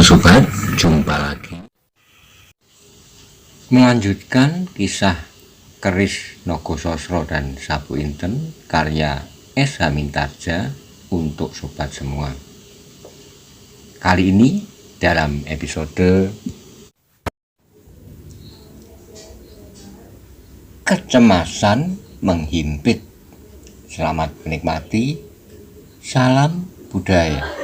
sobat, jumpa lagi. Melanjutkan kisah Keris Nogososro dan Sapu Inten karya S. Hamintarja untuk sobat semua. Kali ini dalam episode Kecemasan Menghimpit. Selamat menikmati. Salam budaya.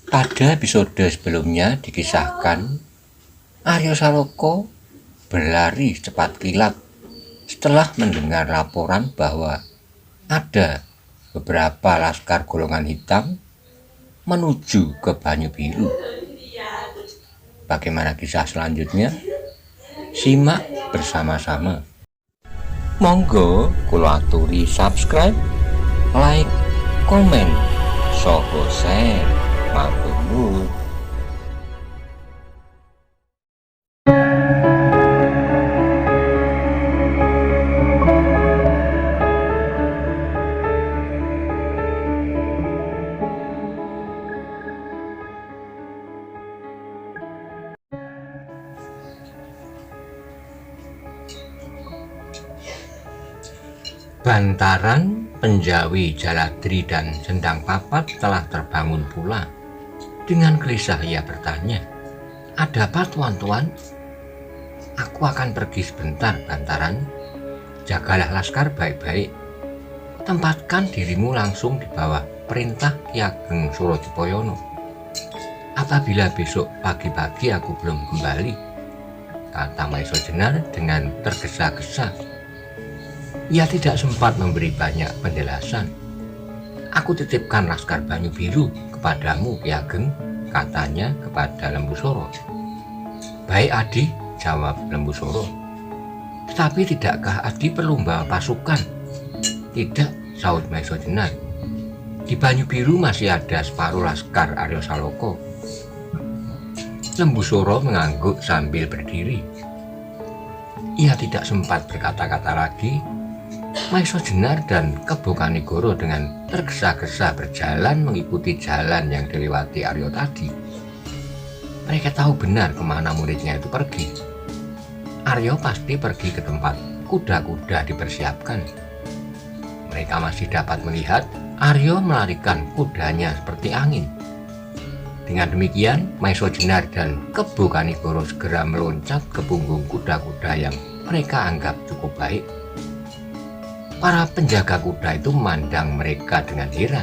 Pada episode sebelumnya dikisahkan Aryo Saloko berlari cepat kilat setelah mendengar laporan bahwa ada beberapa laskar golongan hitam menuju ke Banyu Biru. Bagaimana kisah selanjutnya? Simak bersama-sama. Monggo kula aturi subscribe, like, komen, soho share. Matur nuwun. Bantaran, Penjawi, Jaladri, dan Sendang Papat telah terbangun pula. Dengan gelisah ia bertanya, "Ada apa tuan-tuan?" "Aku akan pergi sebentar, Bantaran. Jagalah laskar baik-baik. Tempatkan dirimu langsung di bawah perintah Ki Ageng Surodipoyono. Apabila besok pagi-pagi aku belum kembali," kata Maiso Jenar dengan tergesa-gesa. Ia tidak sempat memberi banyak penjelasan. "Aku titipkan laskar Banyu Biru kepadamu, Ki Ageng," katanya kepada Lembu Soro. "Baik Adi," jawab Lembu Soro. "Tetapi tidakkah Adi perlu membawa pasukan?" "Tidak," sahut Maiso Jenar. "Di Banyu Biru masih ada separuh laskar Aryo Saloko." Lembu Soro mengangguk sambil berdiri. Ia tidak sempat berkata-kata lagi. Maiso Jenar dan Kebo Kanigoro dengan tergesa-gesa berjalan mengikuti jalan yang dilewati Aryo tadi. Mereka tahu benar kemana muridnya itu pergi. Aryo pasti pergi ke tempat kuda-kuda dipersiapkan. Mereka masih dapat melihat Aryo melarikan kudanya seperti angin. Dengan demikian, Maiso Jenar dan Kebo Kanigoro segera meloncat ke punggung kuda-kuda yang mereka anggap cukup baik. Para penjaga kuda itu memandang mereka dengan heran.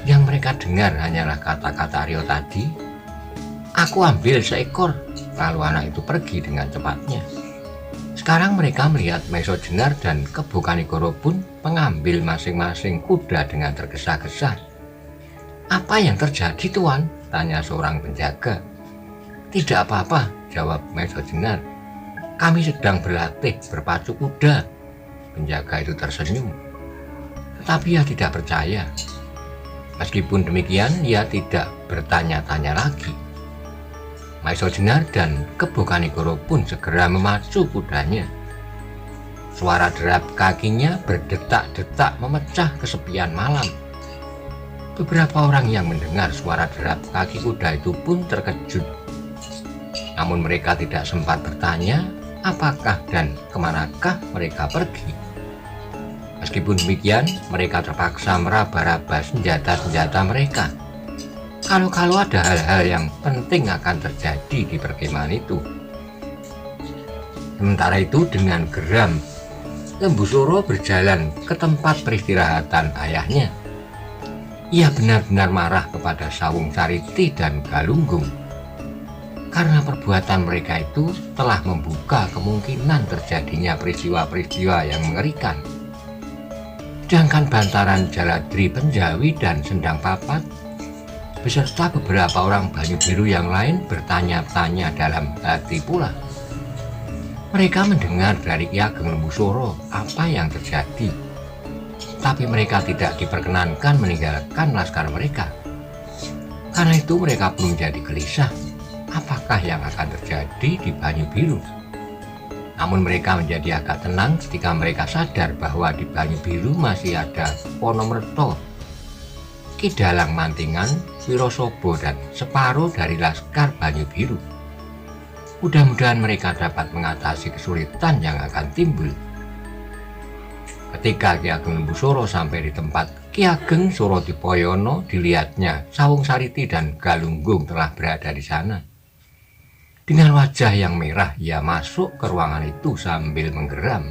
Yang mereka dengar hanyalah kata-kata Aryo tadi, "Aku ambil seekor," lalu anak itu pergi dengan cepatnya. Sekarang mereka melihat Maiso Jenar dan Kebo Kanigoro pun mengambil masing-masing kuda dengan tergesa-gesa. "Apa yang terjadi, Tuan?" tanya seorang penjaga. "Tidak apa-apa," jawab Maiso Jenar. "Kami sedang berlatih berpacu kuda." Penjaga itu tersenyum, tetapi ia tidak percaya. Meskipun demikian, ia tidak bertanya-tanya lagi. Maiso Jenar dan Kebo Kanigoro pun segera memacu kudanya. Suara derap kakinya berdetak-detak memecah kesepian malam. Beberapa orang yang mendengar suara derap kaki kuda itu pun terkejut. Namun mereka tidak sempat bertanya apakah dan kemanakah mereka pergi. Meskipun demikian, mereka terpaksa meraba-raba senjata-senjata mereka. Kalau ada hal-hal yang penting akan terjadi di perkemahan itu. Sementara itu, dengan geram, Lembu Soro berjalan ke tempat peristirahatan ayahnya. Ia benar-benar marah kepada Sawung Sariti dan Galunggung. Karena perbuatan mereka itu telah membuka kemungkinan terjadinya peristiwa-peristiwa yang mengerikan. Sedangkan Bantaran, Jaladri, Penjawi, dan Sendang Papat beserta beberapa orang Banyu Biru yang lain bertanya-tanya dalam hati pula. Mereka mendengar dari Ki Ageng Lembu Soro apa yang terjadi, tapi mereka tidak diperkenankan meninggalkan laskar mereka. Karena itu mereka pun menjadi gelisah apakah yang akan terjadi di Banyu Biru. Namun mereka menjadi agak tenang ketika mereka sadar bahwa di Banyu Biru masih ada Wonomerto, Ki Dalang Mantingan, Wirosobo, dan separuh dari Laskar Banyu Biru. Mudah-mudahan mereka dapat mengatasi kesulitan yang akan timbul. Ketika Ki Ageng Lembusura sampai di tempat Ki Ageng Surodipoyono, dilihatnya Sawung Sariti dan Galunggung telah berada di sana. Dengan wajah yang merah, ia masuk ke ruangan itu sambil menggeram.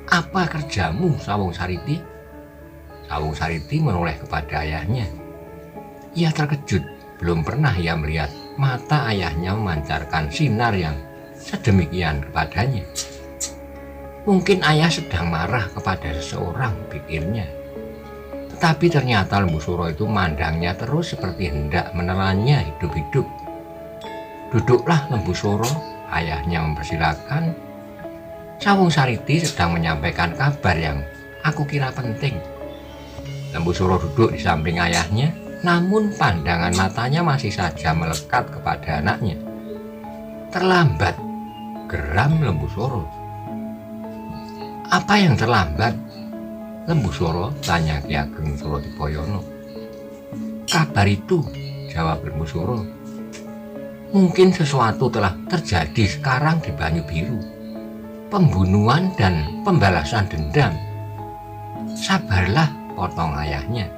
"Apa kerjamu, Sawung Sariti?" Sawung Sariti menoleh kepada ayahnya. Ia terkejut, belum pernah ia melihat mata ayahnya memancarkan sinar yang sedemikian kepadanya. Mungkin ayah sedang marah kepada seseorang, pikirnya. Tetapi ternyata Lembusura itu mandangnya terus seperti hendak menelannya hidup-hidup. "Duduklah, Lembusura," ayahnya mempersilahkan. "Sawung Sariti sedang menyampaikan kabar yang aku kira penting." Lembusura duduk di samping ayahnya, namun pandangan matanya masih saja melekat kepada anaknya. "Terlambat," geram Lembusura. "Apa yang terlambat, Lembusura?" tanya Ki Ageng Surodipoyono. "Kabar itu," jawab Lembusura. "Mungkin sesuatu telah terjadi sekarang di Banyu Biru. Pembunuhan dan pembalasan dendam." "Sabarlah," potong ayahnya.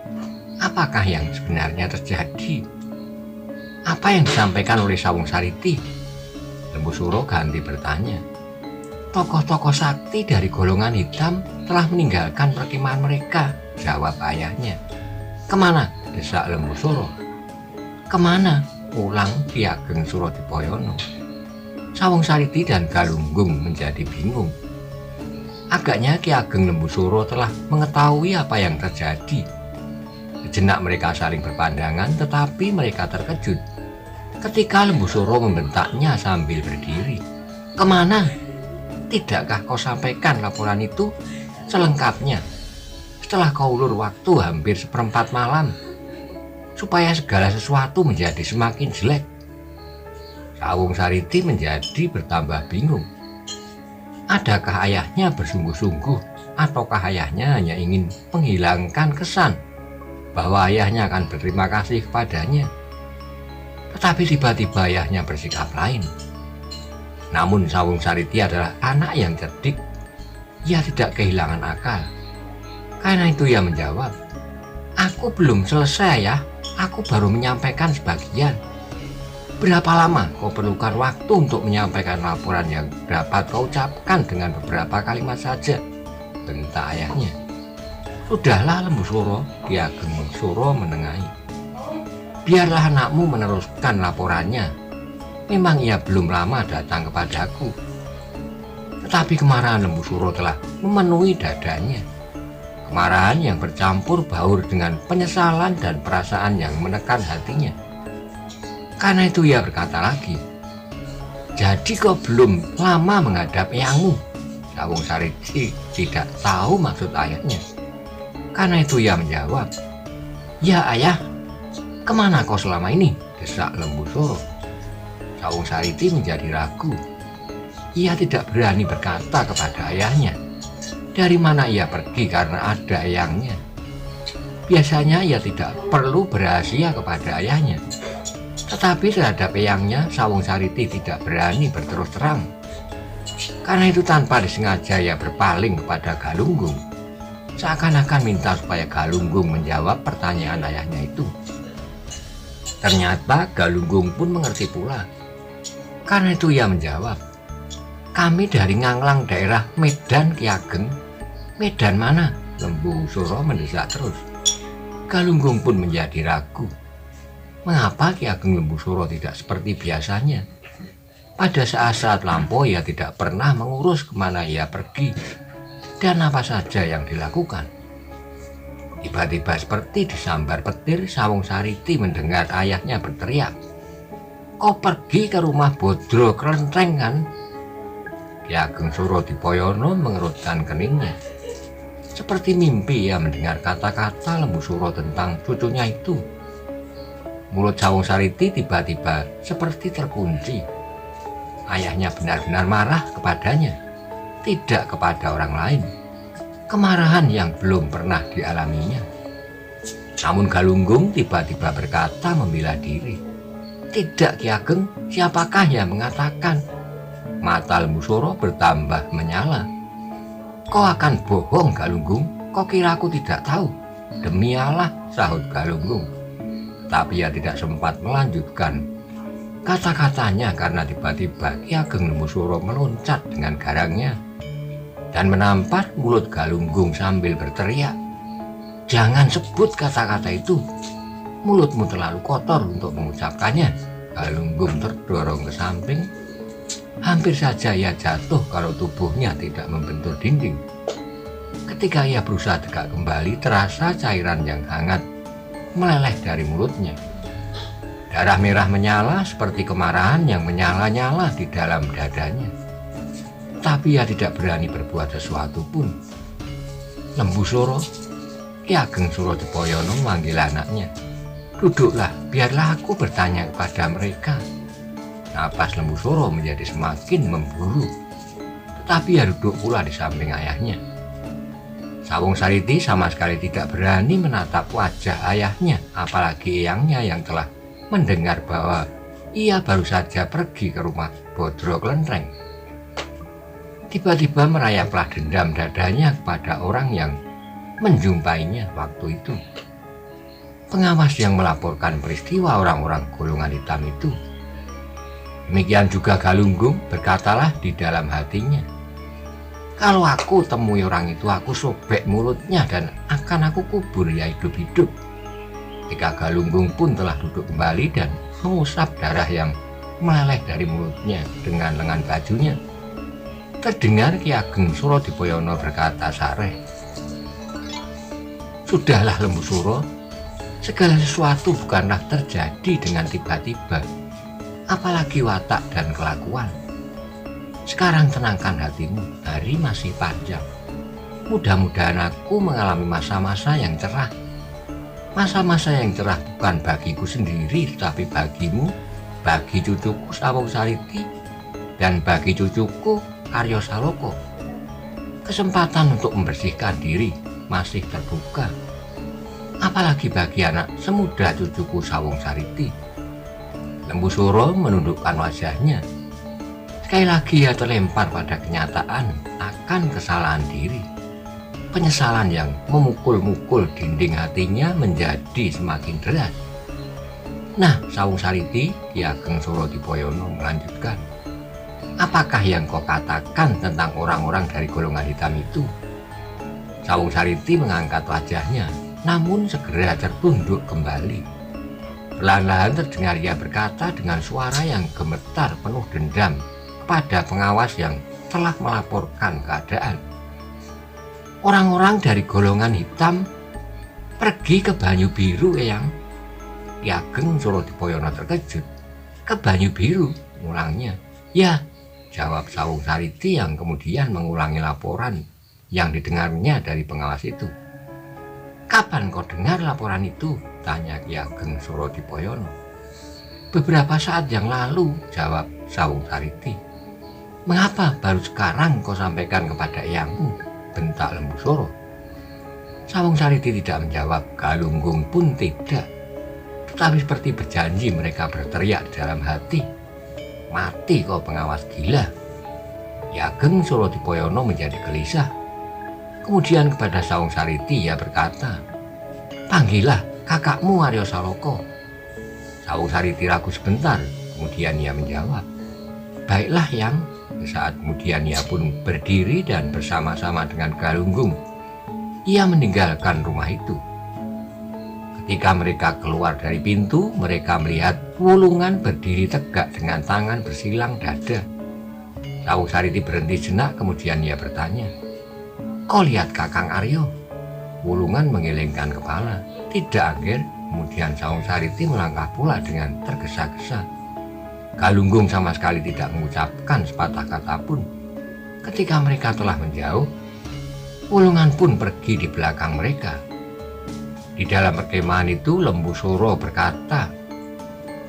"Apakah yang sebenarnya terjadi? Apa yang disampaikan oleh Sawung Sariti?" Lembusura ganti bertanya. "Tokoh-tokoh sakti dari golongan hitam telah meninggalkan perkemahan mereka," jawab ayahnya. "Kemana?" desak Lembusura. "Kemana?" ulang Ki Ageng Surodipoyono. Sawung Sariti dan Galunggung menjadi bingung. Agaknya Ki Ageng Lembusura telah mengetahui apa yang terjadi. Sejenak mereka saling berpandangan, tetapi mereka terkejut ketika Lembusura membentaknya sambil berdiri. "Kemana? Tidakkah kau sampaikan laporan itu selengkapnya setelah kau ulur waktu hampir 1/4 malam, supaya segala sesuatu menjadi semakin jelek?" Sawung Sariti menjadi bertambah bingung. Adakah ayahnya bersungguh-sungguh, ataukah ayahnya hanya ingin menghilangkan kesan bahwa ayahnya akan berterima kasih kepadanya? Tetapi tiba-tiba ayahnya bersikap lain. Namun Sawung Sariti adalah anak yang cerdik. Ia tidak kehilangan akal. Karena itu ia menjawab, "Aku belum selesai ya, aku baru menyampaikan sebagian." "Berapa lama kau perlukan waktu untuk menyampaikan laporan yang dapat kau ucapkan dengan beberapa kalimat saja?" bentak ayahnya. "Sudahlah, Lembusura," Ki Ageng Lembusura menengahi. "Biarlah anakmu meneruskan laporannya. Memang ia belum lama datang kepadaku." Tetapi kemarahan Lembusura telah memenuhi dadanya. Kemarahan yang bercampur baur dengan penyesalan dan perasaan yang menekan hatinya. Karena itu ia berkata lagi, "Jadi kau belum lama menghadap eyangmu?" Sawung Sariti tidak tahu maksud ayahnya. Karena itu ia menjawab, "Ya ayah." "Kemana kau selama ini?" desak Lembusura. Sawung Sariti menjadi ragu. Ia tidak berani berkata kepada ayahnya dari mana ia pergi karena ada eyangnya. Biasanya ia tidak perlu berrahasia kepada ayahnya. Tetapi terhadap eyangnya, Sawung Sariti tidak berani berterus terang. Karena itu tanpa disengaja ia berpaling kepada Galunggung, seakan-akan minta supaya Galunggung menjawab pertanyaan ayahnya itu. Ternyata Galunggung pun mengerti pula. Karena itu ia menjawab, "Kami dari Nganglang, daerah Medan, Ki Ageng." "Medan mana?" Lembusura mendesak terus. Galunggung pun menjadi ragu. Mengapa Ki Ageng Lembusura tidak seperti biasanya? Pada saat-saat lampau ia tidak pernah mengurus kemana ia pergi dan apa saja yang dilakukan. Tiba-tiba seperti disambar petir, Sawung Sariti mendengar ayahnya berteriak, "Kau pergi ke rumah Bodro Klentreng kan?" Ki Ageng Surodipoyono mengerutkan keningnya. Seperti mimpi ia mendengar kata-kata Lembusura tentang cucunya itu. Mulut Sawung Sariti tiba-tiba seperti terkunci. ayahnya benar-benar marah kepadanya, tidak kepada orang lain. Kemarahan yang belum pernah dialaminya. Namun Galunggung tiba-tiba berkata membela diri. Tidak, Ki Ageng, siapakah yang mengatakan? Mata Lembu Suro bertambah menyala. Kau akan bohong, Galunggung. Kau kira aku tidak tahu? Demi Allah, sahut Galunggung. Tapi ia tidak sempat melanjutkan kata-katanya karena tiba-tiba Ki Ageng Lembu Suro meloncat dengan garangnya dan menampar mulut Galunggung sambil berteriak, "Jangan sebut kata-kata itu. Mulutmu terlalu kotor untuk mengucapkannya." Galunggung terdorong ke samping. Hampir saja ia jatuh kalau tubuhnya tidak membentur dinding. Ketika ia berusaha tegak kembali, terasa cairan yang hangat meleleh dari mulutnya. Darah merah menyala seperti kemarahan yang menyala-nyala di dalam dadanya. Tapi ia tidak berani berbuat sesuatu pun. Lembu Suro, Ki Ageng Surodipoyono memanggil anaknya. "Duduklah, biarlah aku bertanya kepada mereka." Napas Lembu Suro menjadi semakin memburu. Tetapi ia duduk pula di samping ayahnya. Sawung Sariti sama sekali tidak berani menatap wajah ayahnya, apalagi eyangnya yang telah mendengar bahwa ia baru saja pergi ke rumah Bodro Klentreng. Tiba-tiba merayaplah dendam dadanya kepada orang yang menjumpainya waktu itu. Pengawas yang melaporkan peristiwa orang-orang golongan hitam itu. Demikian juga Galunggung, berkatalah di dalam hatinya, "Kalau aku temui orang itu, aku sobek mulutnya dan akan aku kubur ya hidup-hidup." Ketika Galunggung pun telah duduk kembali dan mengusap darah yang meleleh dari mulutnya dengan lengan bajunya, terdengar Ki Ageng Surodipoyono berkata sareh, "Sudahlah Lembu Suro, segala sesuatu bukanlah terjadi dengan tiba-tiba, apalagi watak dan kelakuan. Sekarang tenangkan hatimu, hari masih panjang. Mudah-mudahan aku mengalami masa-masa yang cerah. Masa-masa yang cerah bukan bagiku sendiri, tetapi bagimu, bagi cucuku Sawung Sariti, dan bagi cucuku Aryo Saloko. Kesempatan untuk membersihkan diri masih terbuka. Apalagi bagi anak semuda cucuku Sawung Sariti." Lembu Suro menundukkan wajahnya. Sekali lagi ia terlempar pada kenyataan akan kesalahan diri. Penyesalan yang memukul-mukul dinding hatinya menjadi semakin deras. "Nah, Sawung Sariti," Ki Ageng Surodipoyono melanjutkan, "apakah yang kau katakan tentang orang-orang dari golongan hitam itu?" Sawung Sariti mengangkat wajahnya, namun segera tertunduk kembali. Perlahan-lahan terdengar ia berkata dengan suara yang gemetar penuh dendam kepada pengawas yang telah melaporkan keadaan. "Orang-orang dari golongan hitam pergi ke Banyu Biru, Eyang." Ki Ageng Surodipoyono terkejut. "Ke Banyu Biru?" Ulangnya. "Ya," jawab Sawung Sariti yang kemudian mengulangi laporan yang didengarnya dari pengawas itu. "Kapan kau dengar laporan itu?" tanya Ki Ageng Surodipoyono. "Beberapa saat yang lalu," jawab Sawung Sariti. "Mengapa baru sekarang kau sampaikan kepada eyangmu?" bentak Lembu Suro. Sawung Sariti tidak menjawab, Galunggung pun tidak. Tetapi seperti berjanji mereka berteriak di dalam hati, "Mati kau pengawas gila." Ki Ageng Surodipoyono menjadi gelisah. Kemudian kepada Sawung Sariti ia berkata, "Panggillah kakakmu Aryo Saloko." Sawung Sariti ragu sebentar, kemudian ia menjawab, "Baiklah, Yang." Saat kemudian ia pun berdiri dan bersama-sama dengan Galunggung ia meninggalkan rumah itu. Ketika mereka keluar dari pintu, mereka melihat Wulungan berdiri tegak dengan tangan bersilang dada. Sawung Sariti berhenti sejenak, kemudian ia bertanya, "Kau lihat Kakang Aryo?" Wulungan menggelengkan kepala. "Tidak, Angger." Kemudian Sawung Sariti melangkah pula dengan tergesa-gesa. Galunggung sama sekali tidak mengucapkan sepatah kata pun. Ketika mereka telah menjauh, Wulungan pun pergi di belakang mereka. Di dalam perkemahan itu Lembu Suro berkata,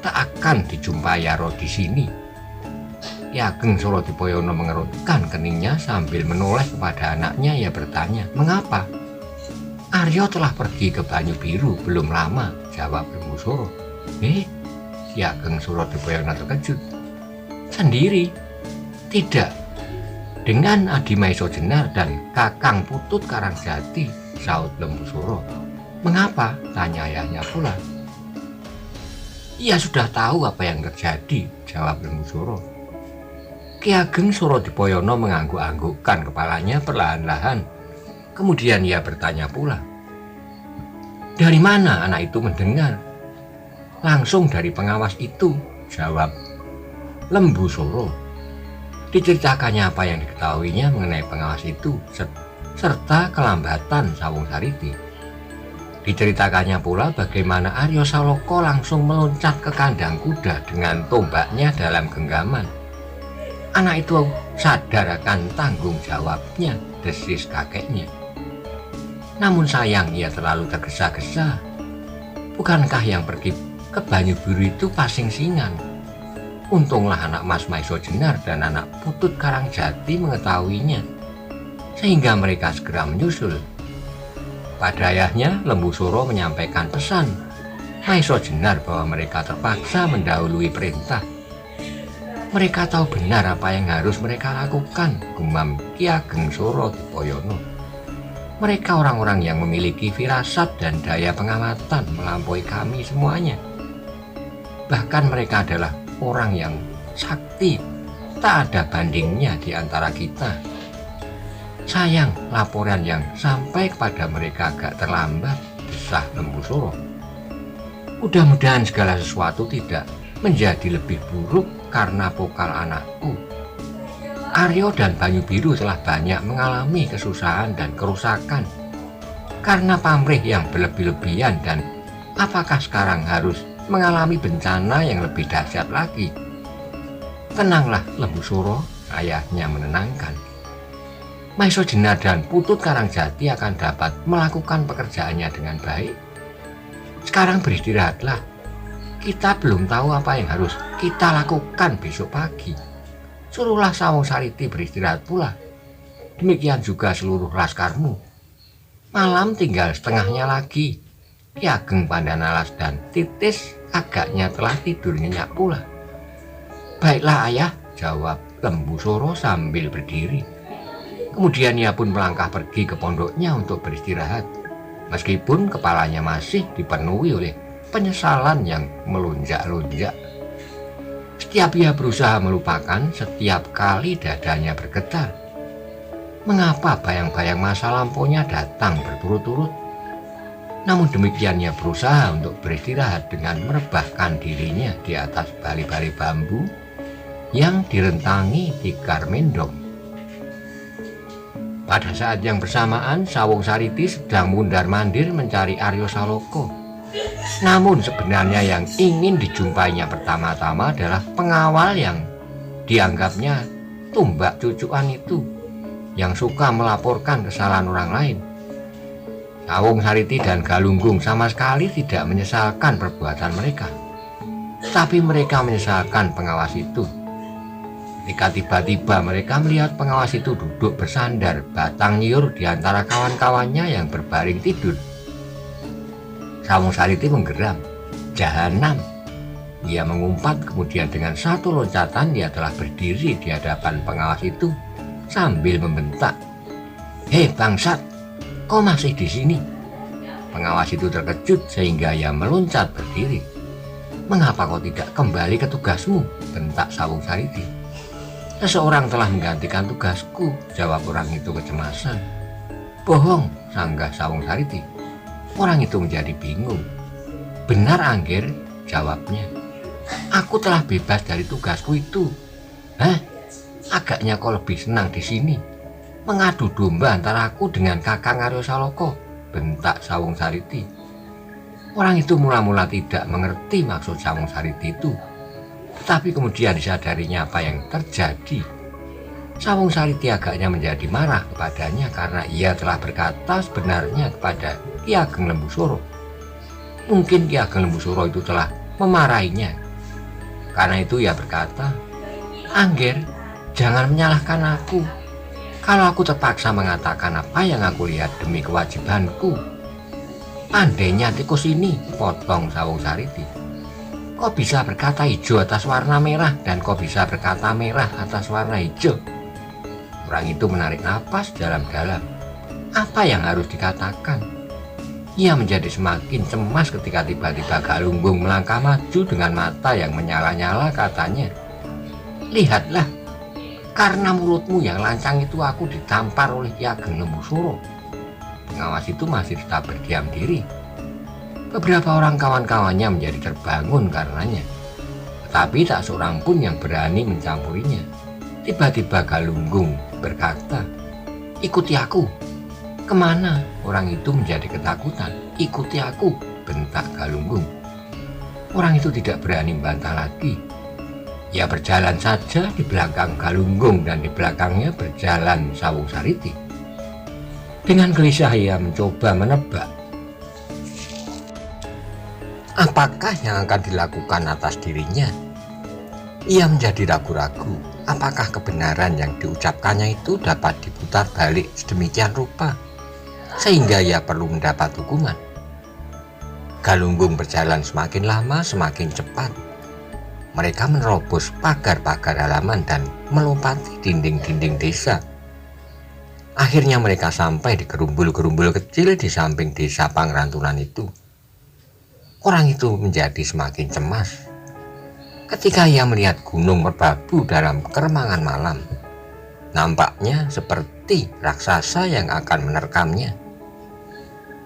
"Tak akan dijumpai Yaro di sini." Ki Ageng Surodipoyono mengerutkan keningnya sambil menoleh kepada anaknya. Ia bertanya, "Mengapa?" "Aryo telah pergi ke Banyu Biru belum lama," jawab Lembu Suro. Ki Ageng Surodipoyono terkejut. "Sendiri?" "Tidak, dengan Adi Maiso Jenar dan Kakang Putut Karangjati," saut Lembu Suro. "Mengapa?" tanya ayahnya pula. "Ia sudah tahu apa yang terjadi," jawab Lembu Suro. Ki Ageng Surodipoyono mengangguk-anggukkan kepalanya perlahan-lahan. Kemudian ia bertanya pula, "Dari mana anak itu mendengar?" "Langsung dari pengawas itu," jawab Lembu Suro. Diceritakannya apa yang diketahuinya mengenai pengawas itu serta kelambatan Sawung Sariti. Diceritakannya pula bagaimana Aryo Saloka langsung meloncat ke kandang kuda dengan tombaknya dalam genggaman. "Anak itu sadar akan tanggung jawabnya," desis kakeknya. "Namun sayang ia terlalu tergesa-gesa. Bukankah yang pergi ke Banyu Biru itu Pasing Singan? Untunglah anak Mas Maiso Jenar dan anak Putut Karangjati mengetahuinya, sehingga mereka segera menyusul." Pada ayahnya, Lembu Suro menyampaikan pesan Maiso Jenar bahwa mereka terpaksa mendahului perintah. "Mereka tahu benar apa yang harus mereka lakukan," gumam Ki Ageng Surodipoyono. "Mereka orang-orang yang memiliki firasat dan daya pengamatan melampaui kami semuanya. Bahkan mereka adalah orang yang sakti, tak ada bandingnya di antara kita. Sayang laporan yang sampai kepada mereka agak terlambat," desah Lembu Suro. "Mudah-mudahan segala sesuatu tidak menjadi lebih buruk karena pokal anakku. Aryo dan Banyu Biru telah banyak mengalami kesusahan dan kerusakan karena pamrih yang berlebih-lebihan, dan apakah sekarang harus mengalami bencana yang lebih dahsyat lagi?" "Tenanglah Lembu Suro," ayahnya menenangkan. "Maiso Jenar dan Putut Karangjati akan dapat melakukan pekerjaannya dengan baik. Sekarang beristirahatlah. Kita belum tahu apa yang harus kita lakukan besok pagi. Suruhlah Sawung Sariti beristirahat pula. Demikian juga seluruh laskarmu. Malam tinggal setengahnya lagi." Ki Ageng Pandanalas dan Titis agaknya telah tidur nyenyak pula. "Baiklah ayah," jawab Lembu Suro sambil berdiri. Kemudian ia pun melangkah pergi ke pondoknya untuk beristirahat, meskipun kepalanya masih dipenuhi oleh penyesalan yang melonjak-lonjak. Setiap ia berusaha melupakan, setiap kali dadanya bergetar. Mengapa bayang-bayang masa lampaunya datang berturut-turut? Namun demikian ia berusaha untuk beristirahat dengan merebahkan dirinya di atas bali-bali bambu yang direntangi tikar mendong. Pada saat yang bersamaan, Sawung Sariti sedang mundar-mandir mencari Aryo Saloka. Namun sebenarnya yang ingin dijumpainya pertama-tama adalah pengawal yang dianggapnya tumbak cucuan itu, yang suka melaporkan kesalahan orang lain. Sawung Sariti dan Galunggung sama sekali tidak menyesalkan perbuatan mereka, tapi mereka menyesalkan pengawas itu. Ketika tiba-tiba mereka melihat pengawas itu duduk bersandar batang nyiur di antara kawan-kawannya yang berbaring tidur. Sawung Sariti menggeram. Jahanam! Ia mengumpat, kemudian dengan satu loncatan ia telah berdiri di hadapan pengawas itu sambil membentak, "Hei bangsat, kau masih di sini?" Pengawas itu terkejut sehingga ia meloncat berdiri. "Mengapa kau tidak kembali ke tugasmu?" bentak Sawung Sariti. "Seseorang telah menggantikan tugasku," jawab orang itu kecemasan. "Bohong," sanggah Sawung Sariti. Orang itu menjadi bingung. "Benar Angger," jawabnya. "Aku telah bebas dari tugasku itu." "Hah? Agaknya kau lebih senang di sini, mengadu domba antara aku dengan Kakang Aryo Saloka," bentak Sawung Sariti. Orang itu mula-mula tidak mengerti maksud Sawung Sariti itu, tetapi kemudian disadarinya apa yang terjadi. Sawung Sariti agaknya menjadi marah kepadanya karena ia telah berkata sebenarnya kepada Ki Ageng Lembu Suro. Mungkin Ki Ageng Lembu Suro itu telah memarahinya. Karena itu ia berkata, Angger, jangan menyalahkan aku. Kalau aku terpaksa mengatakan apa yang aku lihat demi kewajibanku. Andainya tikus ini, potong Sawung Sariti. Kok bisa berkata hijau atas warna merah dan kok bisa berkata merah atas warna hijau? Orang itu menarik napas dalam-dalam. Apa yang harus dikatakan? Ia menjadi semakin cemas ketika tiba-tiba Galunggung melangkah maju dengan mata yang menyala-nyala, katanya, "Lihatlah, karena mulutmu yang lancang itu aku ditampar oleh Ki Ageng Lembusuro." Pengawas itu masih tetap berdiam diri. Beberapa orang kawan-kawannya menjadi terbangun karenanya, tetapi tak seorang pun yang berani mencampurinya. Tiba-tiba Galunggung berkata, "Ikuti aku." "Kemana?" Orang itu menjadi ketakutan. "Ikuti aku," bentak Galunggung. Orang itu tidak berani membantah lagi. Ia berjalan saja di belakang Galunggung dan di belakangnya berjalan Sawung Sariti. Dengan gelisah ia mencoba menebak apakah yang akan dilakukan atas dirinya. Ia menjadi ragu-ragu apakah kebenaran yang diucapkannya itu dapat diputar balik sedemikian rupa sehingga ia perlu mendapat hukuman. Galunggung berjalan semakin lama semakin cepat. Mereka menerobos pagar-pagar halaman dan melompati dinding-dinding desa. Akhirnya mereka sampai di gerumbul-gerumbul kecil di samping desa Pangrantunan itu. Orang itu menjadi semakin cemas ketika ia melihat gunung merbabu dalam keremangan malam. Nampaknya seperti raksasa yang akan menerkamnya.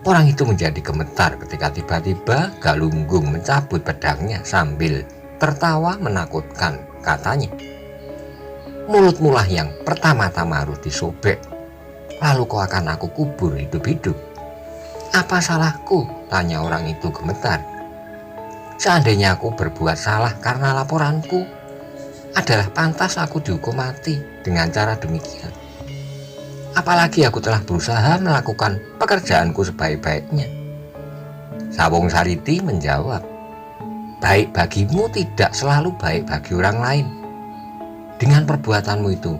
Orang itu menjadi gemetar ketika tiba-tiba Galunggung mencabut pedangnya sambil tertawa menakutkan, katanya, "Mulutmu lah yang pertama-tama harus disobek, lalu kau akan aku kubur hidup-hidup." "Apa salahku?" tanya orang itu gemetar. "Seandainya aku berbuat salah karena laporanku, adalah pantas aku dihukum mati dengan cara demikian. Apalagi aku telah berusaha melakukan pekerjaanku sebaik-baiknya." Sawung Sariti menjawab, "Baik bagimu tidak selalu baik bagi orang lain. Dengan perbuatanmu itu,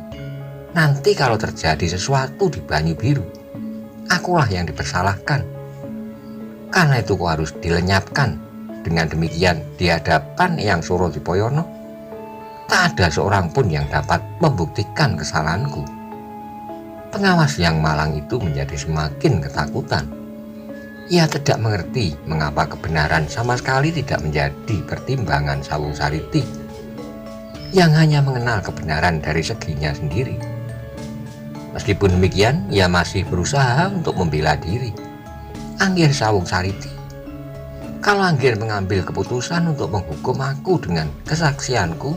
nanti kalau terjadi sesuatu di Banyu Biru, akulah yang dipersalahkan. Karena itu kau harus dilenyapkan. Dengan demikian di hadapan Eyang Suro Dipoyono, tak ada seorang pun yang dapat membuktikan kesalahanku." Pengawas yang malang itu menjadi semakin ketakutan. Ia tidak mengerti mengapa kebenaran sama sekali tidak menjadi pertimbangan Sawung Sariti yang hanya mengenal kebenaran dari seginya sendiri. Meskipun demikian, ia masih berusaha untuk membela diri. "Angger Sawung Sariti, kalau Angger mengambil keputusan untuk menghukum aku dengan kesaksianku,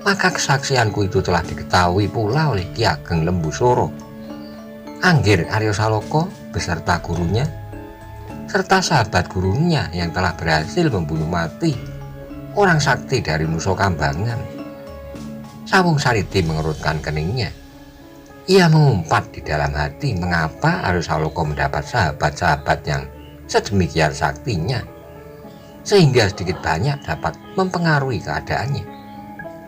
maka kesaksianku itu telah diketahui pula oleh Ki Ageng Lembusuro, Angger Aryo Saloko beserta gurunya, serta sahabat gurunya yang telah berhasil membunuh mati orang sakti dari Nusa Kambangan." Sawung Sariti mengerutkan keningnya. Ia mengumpat di dalam hati mengapa Aryo Saloko mendapat sahabat-sahabat yang sedemikian saktinya, sehingga sedikit banyak dapat mempengaruhi keadaannya.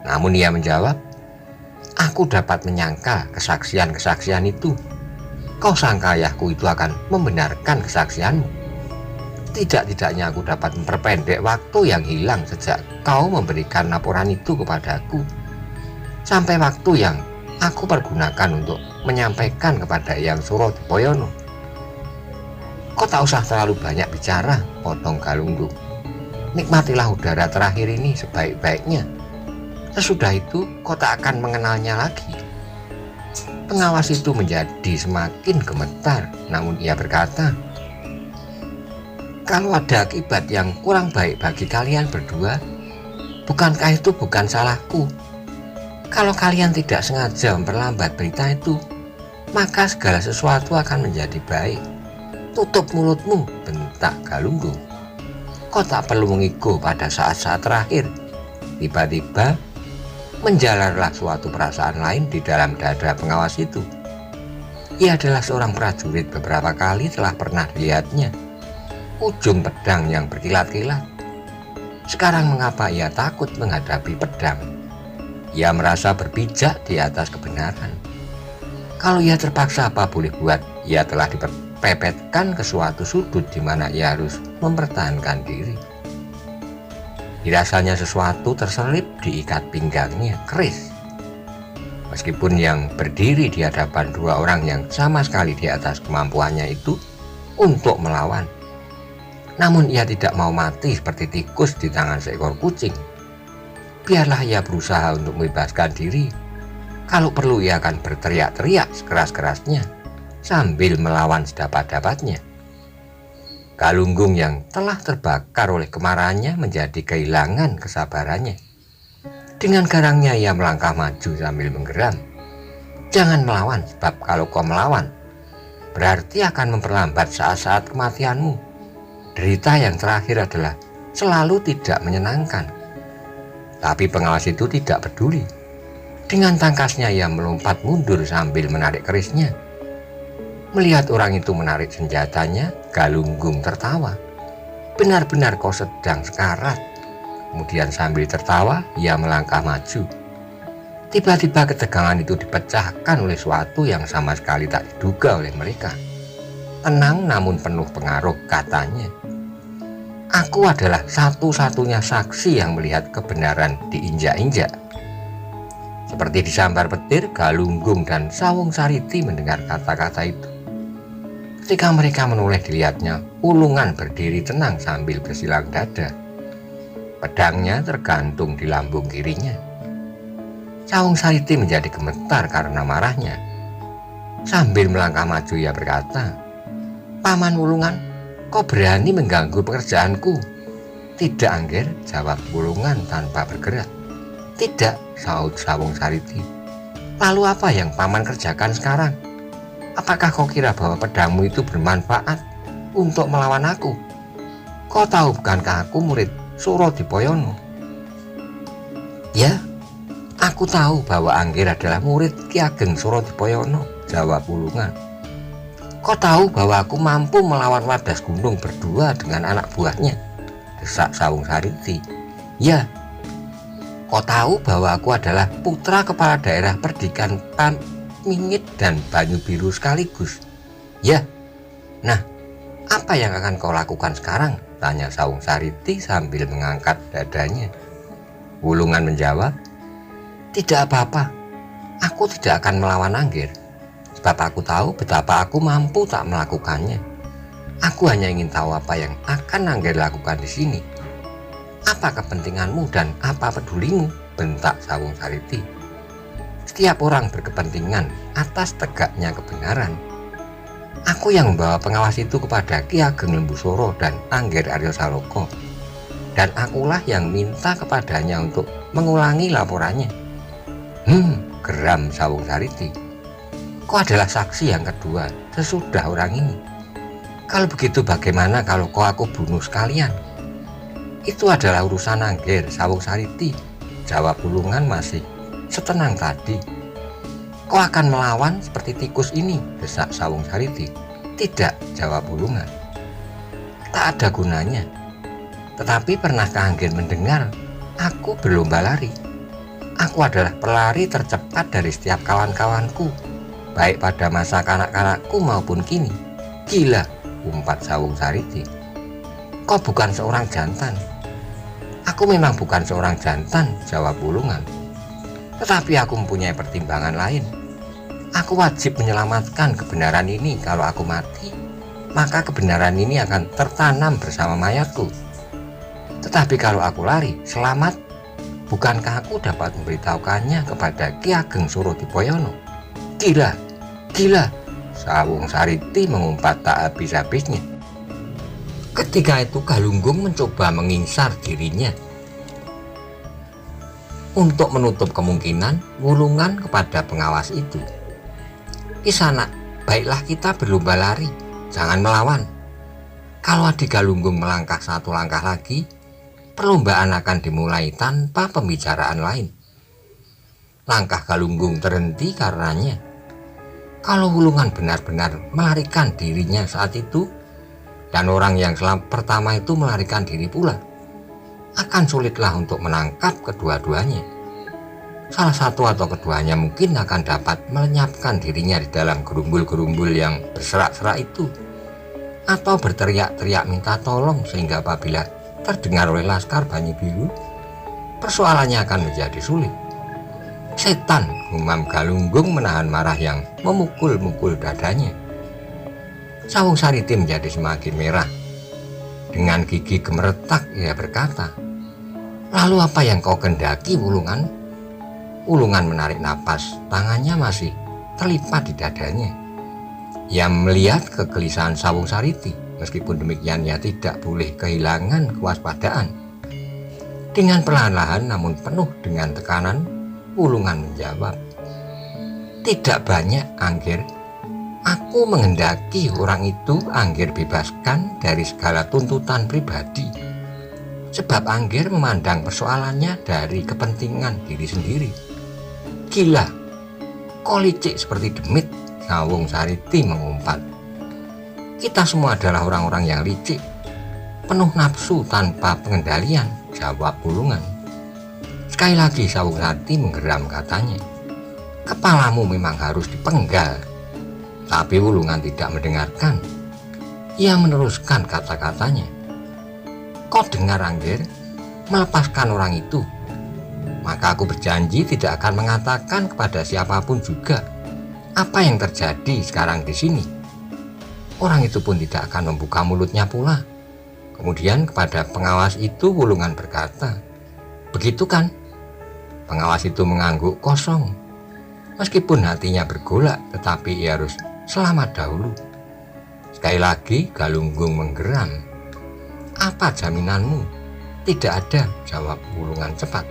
Namun ia menjawab, "Aku dapat menyangka kesaksian-kesaksian itu. Kau sangka ayahku itu akan membenarkan kesaksianmu? Tidak-tidaknya aku dapat memperpendek waktu yang hilang sejak kau memberikan laporan itu kepadaku, sampai waktu yang aku pergunakan untuk menyampaikan kepada Eyang Suro Dipoyono." "Kau tak usah terlalu banyak bicara," potong Galunggung. "Nikmatilah udara terakhir ini sebaik-baiknya. Sesudah itu kau tak akan mengenalnya lagi." Pengawas itu menjadi semakin gemetar, namun ia berkata, "Kalau ada akibat yang kurang baik bagi kalian berdua, bukankah itu bukan salahku? Kalau kalian tidak sengaja memperlambat berita itu, maka segala sesuatu akan menjadi baik." "Tutup mulutmu," bentak Galunggung. "Kau tak perlu mengigo pada saat-saat terakhir." Tiba-tiba menjalarlah suatu perasaan lain di dalam dada pengawas itu. Ia adalah seorang prajurit beberapa kali telah pernah dilihatnya. Ujung pedang yang berkilat-kilat. Sekarang mengapa ia takut menghadapi pedang? Ia merasa berpijak di atas kebenaran. Kalau ia terpaksa apa boleh buat, ia telah dipepetkan ke suatu sudut di mana ia harus mempertahankan diri. Dirasanya sesuatu terselip di ikat pinggangnya, keris. Meskipun yang berdiri di hadapan dua orang yang sama sekali di atas kemampuannya itu untuk melawan, namun ia tidak mau mati seperti tikus di tangan seekor kucing. Biarlah ia berusaha untuk membebaskan diri. Kalau perlu ia akan berteriak-teriak sekeras-kerasnya sambil melawan sedapat-dapatnya. Galunggung yang telah terbakar oleh kemarahannya menjadi kehilangan kesabarannya. Dengan garangnya ia melangkah maju sambil menggeram. Jangan melawan, sebab kalau kau melawan, berarti akan memperlambat saat-saat kematianmu. Derita yang terakhir adalah selalu tidak menyenangkan. Tapi pengawas itu tidak peduli. Dengan tangkasnya ia melompat mundur sambil menarik kerisnya. Melihat orang itu menarik senjatanya, Galunggung tertawa. Benar-benar kau sedang sekarat. Kemudian sambil tertawa, ia melangkah maju. Tiba-tiba ketegangan itu dipecahkan oleh sesuatu yang sama sekali tak diduga oleh mereka. Tenang namun penuh pengaruh, katanya. Aku adalah satu-satunya saksi yang melihat kebenaran diinjak-injak. Seperti disambar petir, Galunggung dan Sawung Sariti mendengar kata-kata itu. Ketika mereka menoleh dilihatnya, Wulungan berdiri tenang sambil bersilang dada. Pedangnya tergantung di lambung kirinya. Sawung Sariti menjadi gemetar karena marahnya. Sambil melangkah maju ia berkata, Paman Wulungan, kau berani mengganggu pekerjaanku? Tidak, Angger, jawab Wulungan tanpa bergerak. Tidak, saut Sawung Sariti. Lalu apa yang paman kerjakan sekarang? Apakah kau kira bahwa pedangmu itu bermanfaat untuk melawan aku? Kau tahu bukankah aku murid Surodipoyono? Ya, aku tahu bahwa Angger adalah murid Ki Ageng Surodipoyono, jawab Wulungan. Kau tahu bahwa aku mampu melawan Wadas Gunung berdua dengan anak buahnya, desak Sawung Sariti. Ya, kau tahu bahwa aku adalah putra kepala daerah Perdikan Pamingit dan Banyu Biru sekaligus. Ya, nah, apa yang akan kau lakukan sekarang? Tanya Sawung Sariti sambil mengangkat dadanya. Wulungan menjawab, tidak apa-apa, aku tidak akan melawan Angger, sebab aku tahu betapa aku mampu tak melakukannya. Aku hanya ingin tahu apa yang akan Angger lakukan di sini. Apa kepentinganmu dan apa pedulimu? Bentak Sawung Sariti. Setiap orang berkepentingan atas tegaknya kebenaran. Aku yang membawa pengawas itu kepada Ki Ageng Lembusoro dan Angger Aryo Saloko, dan akulah yang minta kepadanya untuk mengulangi laporannya. Geram Sawung Sariti. Kau adalah saksi yang kedua sesudah orang ini. Kalau begitu bagaimana kalau kau aku bunuh sekalian? Itu adalah urusan Angger, Sawung Sariti, jawab Wulungan masih setenang tadi. Kau akan melawan seperti tikus ini, desak Sawung Sariti. Tidak, jawab Wulungan. Tak ada gunanya. Tetapi pernahkah Angger mendengar aku berlomba lari? Aku adalah pelari tercepat dari setiap kawan-kawanku, baik pada masa kanak-kanakku maupun kini. Gila, umpat Sawung Sariti. Kau bukan seorang jantan. Aku memang bukan seorang jantan, jawab Wulungan. Tetapi aku mempunyai pertimbangan lain. Aku wajib menyelamatkan kebenaran ini. Kalau aku mati, maka kebenaran ini akan tertanam bersama mayatku. Tetapi kalau aku lari, selamat, bukankah aku dapat memberitahukannya kepada Ki Ageng Surodipoyono? Gila, gila, Sawung Sariti mengumpat tak habis-habisnya. Ketika itu Galunggung mencoba menginsar dirinya untuk menutup kemungkinan Wulungan kepada pengawas itu. Kisanak, baiklah kita berlomba lari, jangan melawan. Kalau adik Galunggung melangkah satu langkah lagi, perlombaan akan dimulai tanpa pembicaraan lain. Langkah Galunggung terhenti karenanya. Kalau Wulungan benar-benar melarikan dirinya saat itu, dan orang yang pertama itu melarikan diri pula, akan sulitlah untuk menangkap kedua-duanya. Salah satu atau keduanya mungkin akan dapat melenyapkan dirinya di dalam gerumbul-gerumbul yang berserak-serak itu, atau berteriak-teriak minta tolong sehingga apabila terdengar oleh Laskar Banyu Biru, persoalannya akan menjadi sulit. Setan, gumam Galunggung menahan marah yang memukul-mukul dadanya. Sawung Sariti menjadi semakin merah. Dengan gigi gemeretak ia berkata, "Lalu apa yang kau kendaki, Wulungan?" Wulungan menarik napas, tangannya masih terlipat di dadanya. Ia melihat kegelisahan Sawung Sariti, meskipun demikian ia tidak boleh kehilangan kewaspadaan. Dengan perlahan-lahan namun penuh dengan tekanan, Wulungan menjawab, "Tidak banyak, Angger. Aku menghendaki orang itu Angger bebaskan dari segala tuntutan pribadi. Sebab Angger memandang persoalannya dari kepentingan diri sendiri." "Gila, kau licik seperti demit," Sawung Sariti mengumpat. "Kita semua adalah orang-orang yang licik, penuh nafsu tanpa pengendalian," jawab Wulungan. Sekali lagi Sawung Sariti menggeram, katanya, "Kepalamu memang harus dipenggal." Tapi Wulungan tidak mendengarkan. Ia meneruskan kata-katanya, "Kau dengar, Angger, melepaskan orang itu, maka aku berjanji tidak akan mengatakan kepada siapapun juga apa yang terjadi sekarang di sini." Orang itu pun tidak akan membuka mulutnya pula. Kemudian kepada pengawas itu Wulungan berkata, "Begitu kan?" Pengawas itu mengangguk kosong. Meskipun hatinya bergolak, tetapi ia harus selamat dahulu. Sekali lagi Galunggung menggeram. "Apa jaminanmu?" "Tidak ada," jawab Wulungan cepat.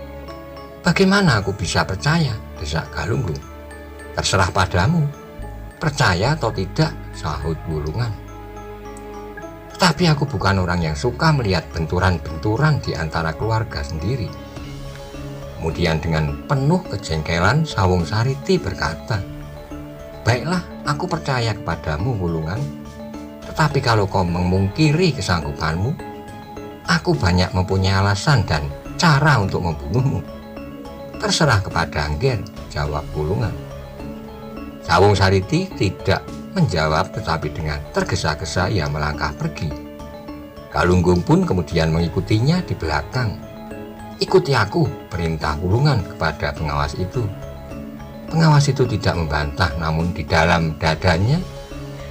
"Bagaimana aku bisa percaya?" desak Galunggung. "Terserah padamu, percaya atau tidak," sahut Wulungan. "Tapi aku bukan orang yang suka melihat benturan-benturan di antara keluarga sendiri." Kemudian dengan penuh kejengkelan Sawung Sariti berkata, "Baiklah, aku percaya kepadamu, Wulungan. Tetapi kalau kau memungkiri kesanggupanmu, aku banyak mempunyai alasan dan cara untuk membunuhmu." "Terserah kepada Angger," jawab Wulungan. Sawung Sariti tidak menjawab, tetapi dengan tergesa-gesa ia melangkah pergi. Galunggung pun kemudian mengikutinya di belakang. "Ikuti aku," perintah Wulungan kepada pengawas itu. Pengawas itu tidak membantah, namun di dalam dadanya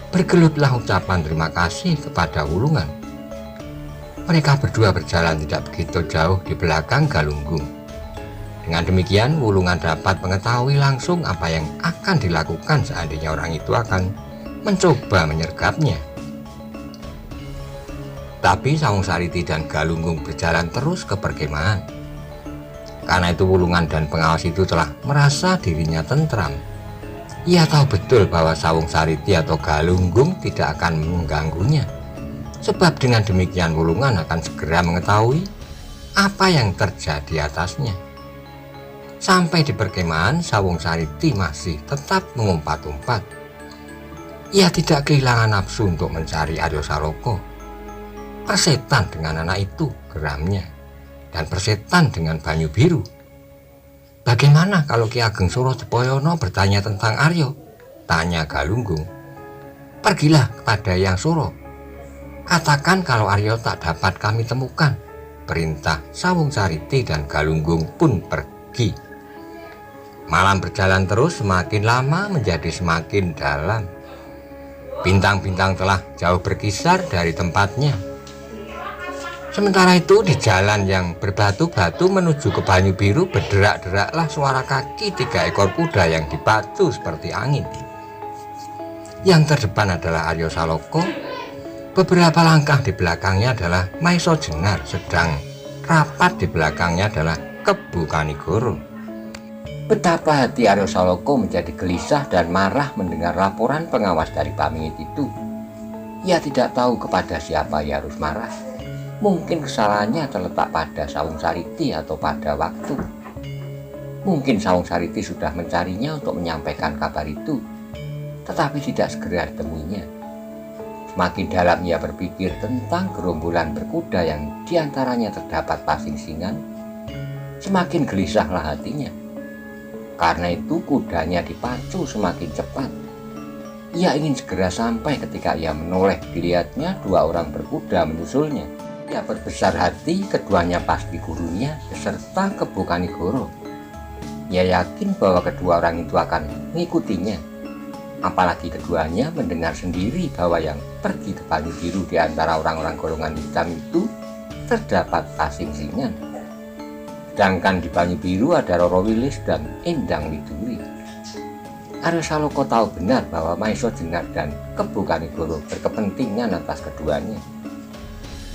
bergelutlah ucapan terima kasih kepada Wulungan. Mereka berdua berjalan tidak begitu jauh di belakang Galunggung. Dengan demikian Wulungan dapat mengetahui langsung apa yang akan dilakukan seandainya orang itu akan mencoba menyergapnya. Tapi Sawung Sariti dan Galunggung berjalan terus ke perkemahan. Karena itu Wulungan dan pengawas itu telah merasa dirinya tentram. Ia tahu betul bahwa Sawung Sariti atau Galunggung tidak akan mengganggunya. Sebab dengan demikian Wulungan akan segera mengetahui apa yang terjadi atasnya. Sampai di perkemahan, Sawung Sariti masih tetap mengumpat-umpat. Ia tidak kehilangan nafsu untuk mencari Aryo Saloko. "Persetan dengan anak itu," geramnya, "dan persetan dengan Banyu Biru. Bagaimana kalau Ki Ageng Suro Jepoyono bertanya tentang Aryo?" tanya Galunggung. "Pergilah kepada Yang Suro. Katakan kalau Aryo tak dapat kami temukan," perintah Sawung Sariti, dan Galunggung pun pergi. Malam berjalan terus, semakin lama menjadi semakin dalam. Bintang-bintang telah jauh berkisar dari tempatnya. Sementara itu di jalan yang berbatu-batu menuju ke Banyu Biru berderak-deraklah suara kaki 3 ekor kuda yang dipacu seperti angin. Yang terdepan adalah Aryo Saloko. Beberapa langkah di belakangnya adalah Maiso Jenar, sedang rapat di belakangnya adalah Kebu Kanigoro. Betapa hati Aryo Saloko menjadi gelisah dan marah mendengar laporan pengawas dari Pamingit itu. Ia tidak tahu kepada siapa ia harus marah. Mungkin kesalahannya terletak pada Sawung Sariti atau pada waktu. Mungkin Sawung Sariti sudah mencarinya untuk menyampaikan kabar itu, tetapi tidak segera ditemuinya. Semakin dalam ia berpikir tentang gerombolan berkuda yang diantaranya terdapat pasing singan, semakin gelisahlah hatinya. Karena itu kudanya dipacu semakin cepat. Ia ingin segera sampai. Ketika ia menoleh, dilihatnya dua orang berkuda menyusulnya. Ia berbesar hati, keduanya pasti gurunya beserta Kebo Kanigoro. Ia yakin bahwa kedua orang itu akan mengikutinya. Apalagi keduanya mendengar sendiri bahwa yang pergi ke Banyu Biru di antara orang-orang golongan hitam itu terdapat Pasing Singan. Sedangkan di Banyu Biru ada Roro Wilis dan Endang Widuri. Aryo Saloka tahu benar bahwa Maesa Jenar dan Kebo Kanigoro berkepentingan atas keduanya.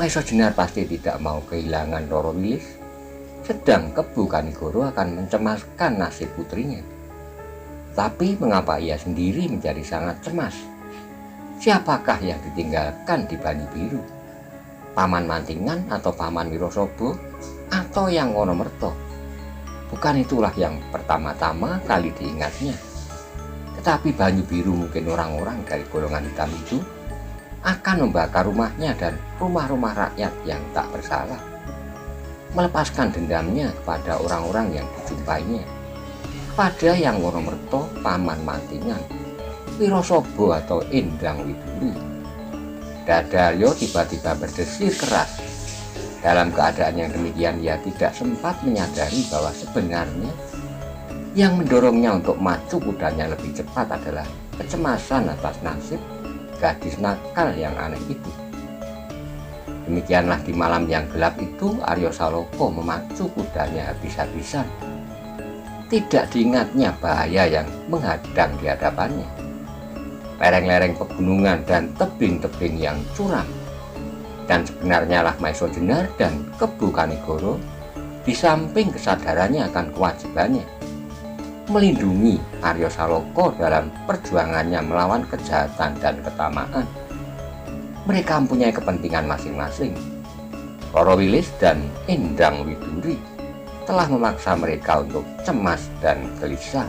Maesa Jenar pasti tidak mau kehilangan Roro Wilis, sedang Kebo Kanigoro akan mencemaskan nasib putrinya. Tapi mengapa ia sendiri menjadi sangat cemas? Siapakah yang ditinggalkan di Banyu Biru? Paman Mantingan atau Paman Wirosobo atau yang Wonomerto? Bukan itulah yang pertama-tama kali diingatnya. Tetapi Banyu Biru mungkin orang-orang dari golongan hitam itu akan membakar rumahnya dan rumah-rumah rakyat yang tak bersalah, melepaskan dendamnya kepada orang-orang yang dijumpainya, kepada yang Wonomerto, Paman Mantingan, Wirosobo atau Endang Widuri. Dada Aryo tiba-tiba berdesir keras. Dalam keadaan yang demikian ia tidak sempat menyadari bahwa sebenarnya yang mendorongnya untuk maju kudanya lebih cepat adalah kecemasan atas nasib gadis nakal yang aneh itu. Demikianlah di malam yang gelap itu Aryo Saloka memacu kudanya habis-habisan. Tidak diingatnya bahaya yang menghadang di hadapannya. Lereng-lereng pegunungan dan tebing-tebing yang curam. Dan sebenarnya lah Maesa Jenar dan Kebo Kanigoro di samping kesadarannya akan kewajibannya melindungi Aryo Saloka dalam perjuangannya melawan kejahatan dan ketamaan. Mereka mempunyai kepentingan masing-masing. Roro Wilis dan Endang Widuri telah memaksa mereka untuk cemas dan gelisah.